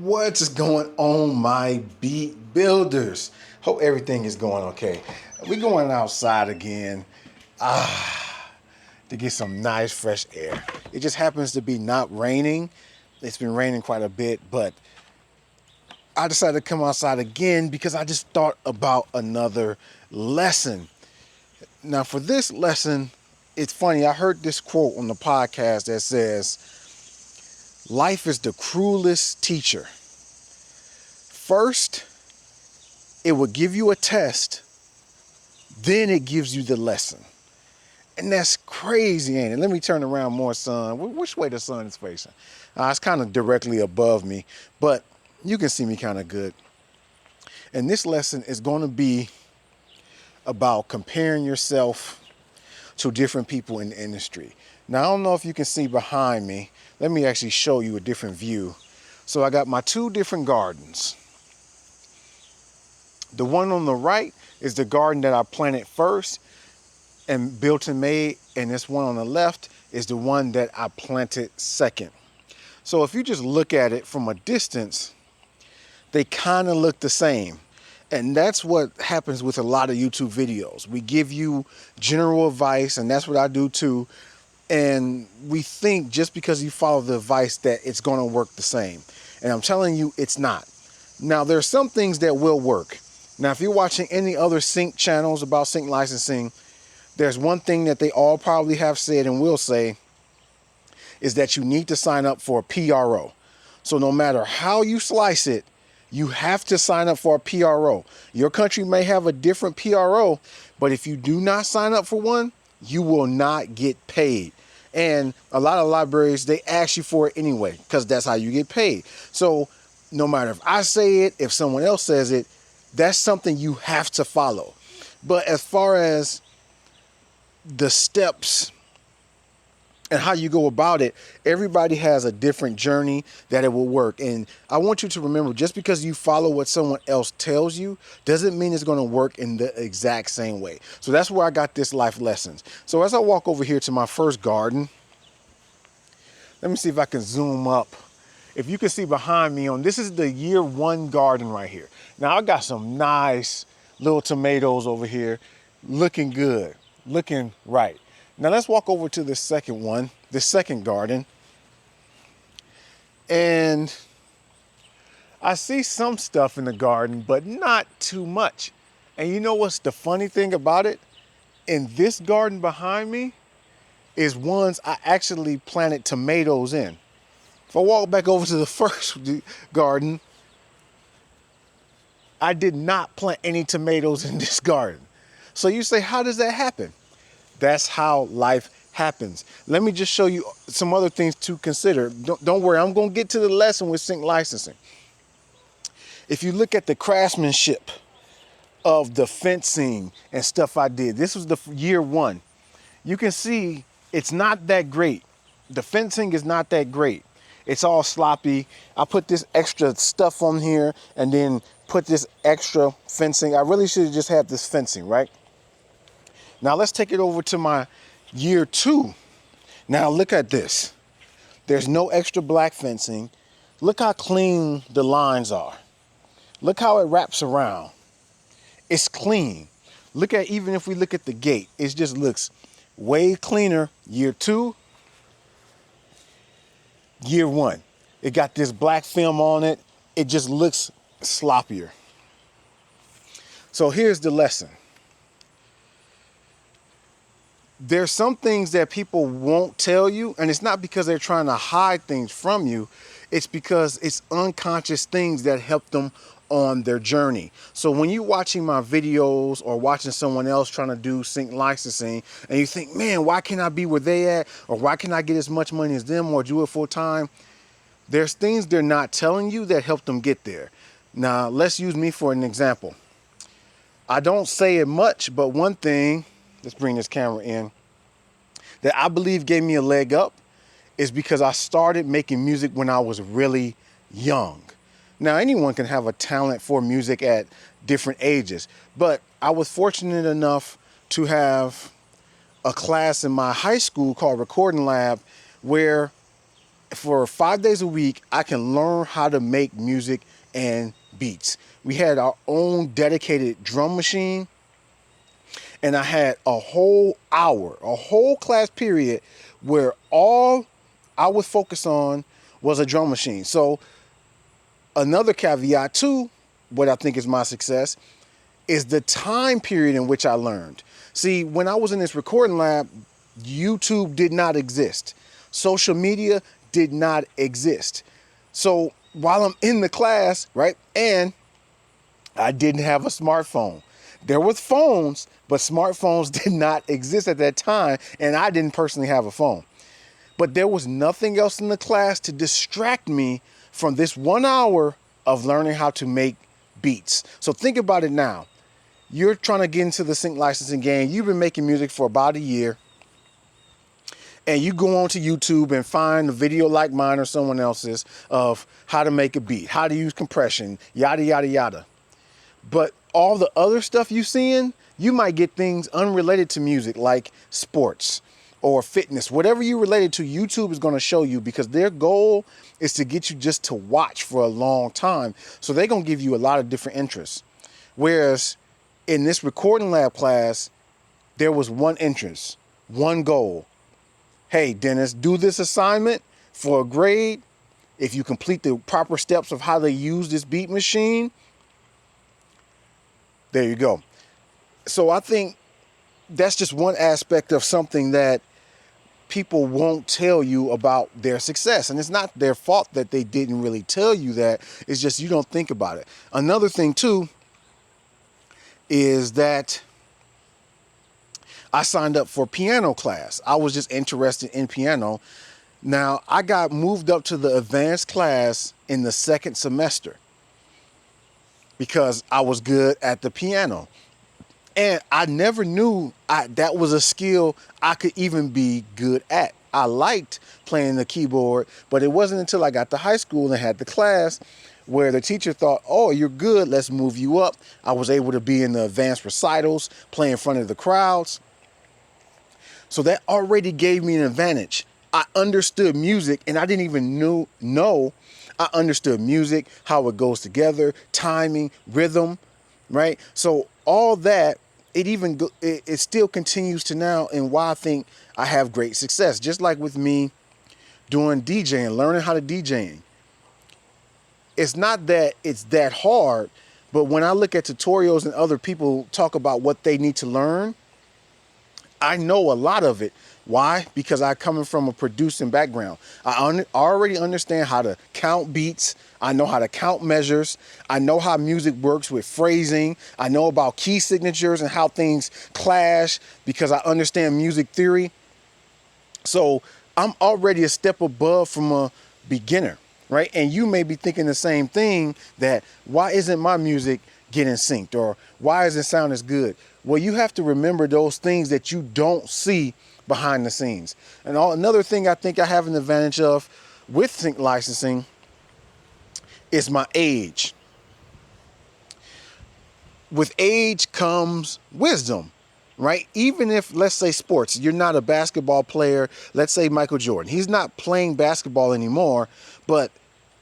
What is going on, my beat builders? Hope everything is going okay. We're going outside again to get some nice fresh air. It just happens to be not raining. It's been raining quite a bit, but I decided to come outside again because I just thought about another lesson. Now, for this lesson, it's funny. I heard this quote on the podcast that says, "Life is the cruelest teacher. First, it will give you a test, then it gives you the lesson." And that's crazy, ain't it? Let me turn around more, son. Which way the sun is facing? It's kind of directly above me, but you can see me kind of good. And this lesson is going to be about comparing yourself to different people in the industry. Now, I don't know if you can see behind me. Let me actually show you a different view. So I got my two different gardens. The one on the right is the garden that I planted first and built and made, and this one on the left is the one that I planted second. So if you just look at it from a distance, they kind of look the same. And that's what happens with a lot of YouTube videos. We give you general advice, and that's what I do too. And we think just because you follow the advice that it's going to work the same. And I'm telling you, it's not. Now, there are some things that will work. Now, if you're watching any other sync channels about sync licensing, there's one thing that they all probably have said and will say is that you need to sign up for a PRO. So no matter how you slice it, you have to sign up for a PRO. Your country may have a different PRO, but if you do not sign up for one, you will not get paid. And a lot of libraries, they ask you for it anyway, because that's how you get paid. So no matter if I say it, if someone else says it, that's something you have to follow. But as far as the steps and how you go about it, everybody has a different journey that it will work. And I want you to remember, just because you follow what someone else tells you doesn't mean it's going to work in the exact same way. So that's where I got this life lessons. So as I walk over here to my first garden, let me see if I can zoom up. If you can see behind me, this is the year one garden right here. Now I got some nice little tomatoes over here, looking good, looking right. Now let's walk over to the second one, the second garden. And I see some stuff in the garden, but not too much. And you know what's the funny thing about it? In this garden behind me is ones I actually planted tomatoes in. If I walk back over to the first garden, I did not plant any tomatoes in this garden. So you say, how does that happen? That's how life happens. Let me just show you some other things to consider. Don't worry, I'm going to get to the lesson with sync licensing. If you look at the craftsmanship of the fencing and stuff I did, this was the year one. You can see it's not that great. The fencing is not that great. It's all sloppy. I put this extra stuff on here and then put this extra fencing. I really should have just had this fencing, right? Now let's take it over to my year two. Now look at this. There's no extra black fencing. Look how clean the lines are. Look how it wraps around. It's clean. Look at, even if we look at the gate, it just looks way cleaner. Year two, year one. It got this black film on it. It just looks sloppier. So here's the lesson. There's some things that people won't tell you, and it's not because they're trying to hide things from you. It's because it's unconscious things that help them on their journey. So when you're watching my videos or watching someone else trying to do sync licensing and you think, man, why can't I be where they at? Or why can't I get as much money as them or do it full time? There's things they're not telling you that help them get there. Now, let's use me for an example. I don't say it much, but one thing, let's bring this camera in, that I believe gave me a leg up is because I started making music when I was really young. Now, anyone can have a talent for music at different ages, but I was fortunate enough to have a class in my high school called Recording Lab where for 5 days a week, I can learn how to make music and beats. We had our own dedicated drum machine, and I had a whole hour, a whole class period where all I would focus on was a drum machine. So another caveat to what I think is my success is the time period in which I learned. See, when I was in this recording lab, YouTube did not exist. Social media did not exist. So while I'm in the class, right, and I didn't have a smartphone. There was phones, but smartphones did not exist at that time, and I didn't personally have a phone. But there was nothing else in the class to distract me from this 1 hour of learning how to make beats. So think about it now. You're trying to get into the sync licensing game. You've been making music for about a year, and you go onto YouTube and find a video like mine or someone else's of how to make a beat, how to use compression, yada, yada, yada. But all the other stuff you're seeing, you might get things unrelated to music like sports or fitness. Whatever you related to, YouTube is going to show you, because their goal is to get you just to watch for a long time. So they're going to give you a lot of different interests. Whereas in this recording lab class, there was one interest, one goal. Hey, Dennis, do this assignment for a grade. If you complete the proper steps of how they use this beat machine, there you go. So I think that's just one aspect of something that people won't tell you about their success. And it's not their fault that they didn't really tell you that. It's just you don't think about it. Another thing, too, is that I signed up for piano class. I was just interested in piano. Now, I got moved up to the advanced class in the second semester because I was good at the piano. And I never knew that was a skill I could even be good at. I liked playing the keyboard, but it wasn't until I got to high school and had the class where the teacher thought, oh, you're good, let's move you up. I was able to be in the advanced recitals, play in front of the crowds. So that already gave me an advantage. I understood music, and I didn't even know I understood music, how it goes together, timing, rhythm, right? So all that, it still continues to now, and why I think I have great success. Just like with me doing DJing, learning how to DJing. It's not that it's that hard, but when I look at tutorials and other people talk about what they need to learn, I know a lot of it. Why? Because I coming from a producing background. I already understand how to count beats. I know how to count measures. I know how music works with phrasing. I know about key signatures and how things clash because I understand music theory. So I'm already a step above from a beginner, right? And you may be thinking the same thing, that why isn't my music getting synced, or why isn't it sound as good? Well, you have to remember those things that you don't see behind the scenes. And another thing I think I have an advantage of with sync licensing is my age. With age comes wisdom, right? Even if, let's say, sports, you're not a basketball player. Let's say Michael Jordan. He's not playing basketball anymore, but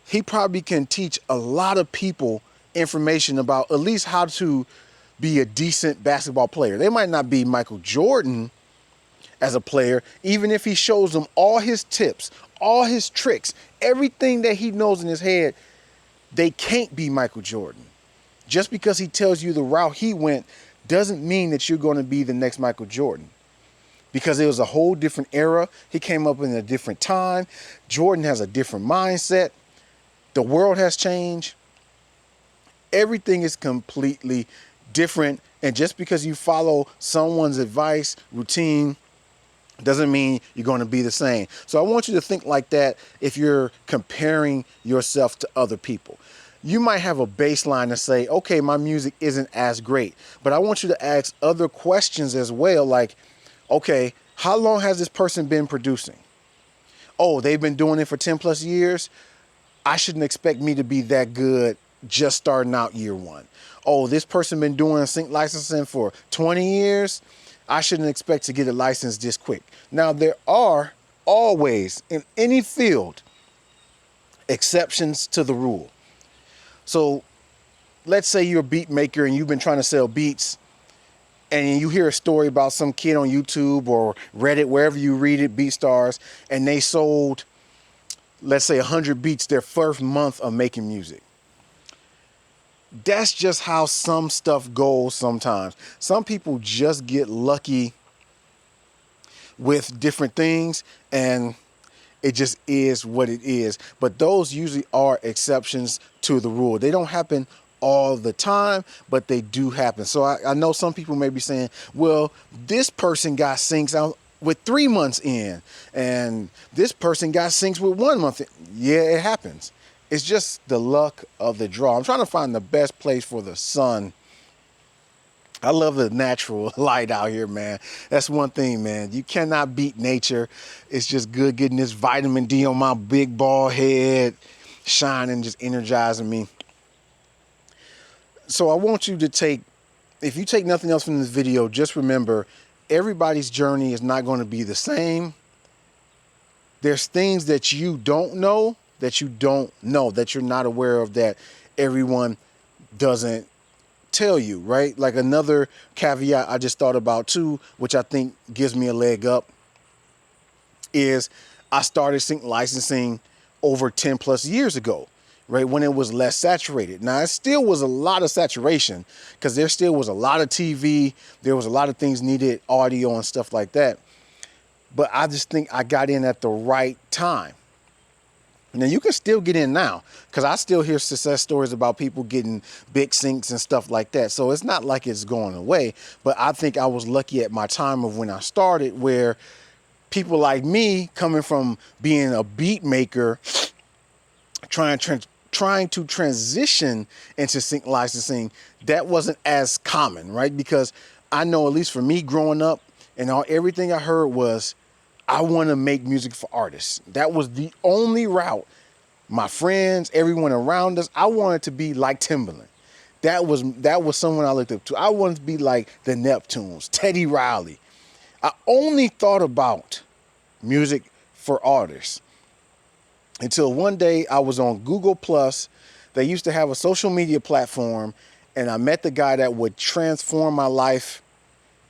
he probably can teach a lot of people information about at least how to be a decent basketball player. They might not be Michael Jordan as a player, even if he shows them all his tips, all his tricks, everything that he knows in his head, they can't be Michael Jordan. Just because he tells you the route he went doesn't mean that you're going to be the next Michael Jordan. Because it was a whole different era. He came up in a different time. Jordan has a different mindset. The world has changed. Everything is completely different. And just because you follow someone's advice, routine, doesn't mean you're going to be the same. So I want you to think like that if you're comparing yourself to other people. You might have a baseline to say, okay, my music isn't as great, but I want you to ask other questions as well. Like, okay, how long has this person been producing? Oh, they've been doing it for 10 plus years. I shouldn't expect me to be that good just starting out year one. Oh, this person been doing sync licensing for 20 years. I shouldn't expect to get a license this quick. Now, there are always, in any field, exceptions to the rule. So let's say you're a beat maker and you've been trying to sell beats, and you hear a story about some kid on YouTube or Reddit, wherever you read it, BeatStars, and they sold, let's say, 100 beats their first month of making music. That's just how some stuff goes sometimes. Some people just get lucky with different things, and it just is what it is. But those usually are exceptions to the rule. They don't happen all the time, but they do happen. So I know some people may be saying, well, this person got syncs out with 3 months in, and this person got syncs with 1 month in. Yeah, it happens. It's just the luck of the draw. I'm trying to find the best place for the sun. I love the natural light out here, man. That's one thing, man. You cannot beat nature. It's just good getting this vitamin D on my big bald head, shining, just energizing me. So I want you to take, if you take nothing else from this video, just remember, everybody's journey is not going to be the same. There's things that you don't know, that you're not aware of, that everyone doesn't tell you, right? Like another caveat I just thought about too, which I think gives me a leg up, is I started sync licensing over 10 plus years ago, right? When it was less saturated. Now, it still was a lot of saturation because there still was a lot of TV. There was a lot of things needed, audio and stuff like that. But I just think I got in at the right time. Now, you can still get in now because I still hear success stories about people getting big syncs and stuff like that. So it's not like it's going away. But I think I was lucky at my time of when I started, where people like me, coming from being a beat maker, trying to transition into sync licensing, that wasn't as common, right? Because I know, at least for me growing up, and everything I heard was, I want to make music for artists. That was the only route. My friends, everyone around us, I wanted to be like Timbaland. That was someone I looked up to. I wanted to be like the Neptunes, Teddy Riley. I only thought about music for artists until one day I was on Google Plus. They used to have a social media platform, and I met the guy that would transform my life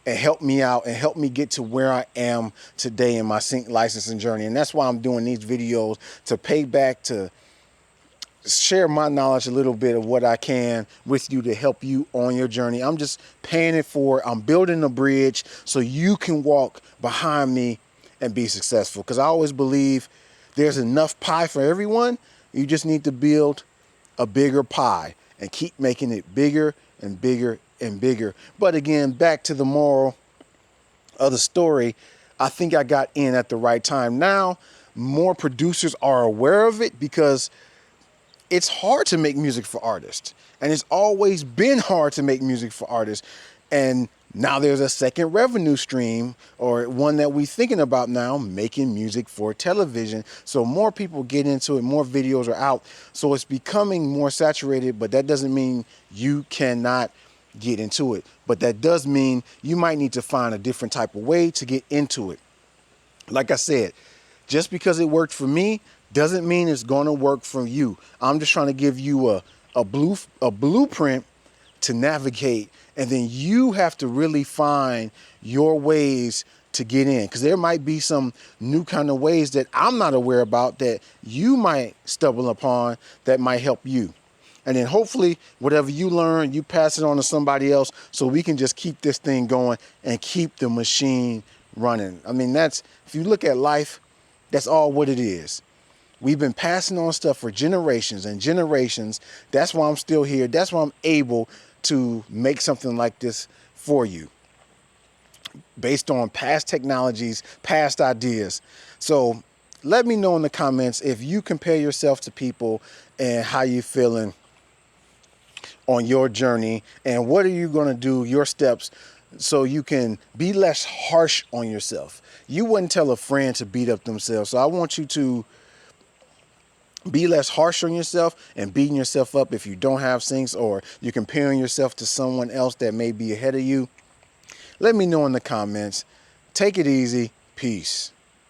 and help me out and help me get to where I am today in my sync licensing journey. And that's why I'm doing these videos, to pay back, to share my knowledge a little bit of what I can with you to help you on your journey. I'm just paying it forward. I'm building a bridge so you can walk behind me and be successful. Because I always believe there's enough pie for everyone. You just need to build a bigger pie and keep making it bigger and bigger and bigger. But again, back to the moral of the story, I think I got in at the right time. Now, more producers are aware of it because it's hard to make music for artists. And it's always been hard to make music for artists. And now there's a second revenue stream, or one that we're thinking about now, making music for television. So more people get into it, more videos are out. So it's becoming more saturated, but that doesn't mean you cannot get into it. But that does mean you might need to find a different type of way to get into it. Like I said, just because it worked for me doesn't mean it's going to work for you. I'm just trying to give you a blueprint to navigate, and then you have to really find your ways to get in, because there might be some new kind of ways that I'm not aware about that you might stumble upon that might help you. And then hopefully whatever you learn, you pass it on to somebody else, so we can just keep this thing going and keep the machine running. I mean, if you look at life, that's all what it is. We've been passing on stuff for generations and generations. That's why I'm still here. That's why I'm able to make something like this for you, based on past technologies, past ideas. So let me know in the comments if you compare yourself to people and how you feeling on your journey, and what are you going to do, your steps, so you can be less harsh on yourself. You wouldn't tell a friend to beat up themselves. So I want you to be less harsh on yourself and beating yourself up if you don't have syncs, or you're comparing yourself to someone else that may be ahead of you. Let me know in the comments. Take it easy. Peace.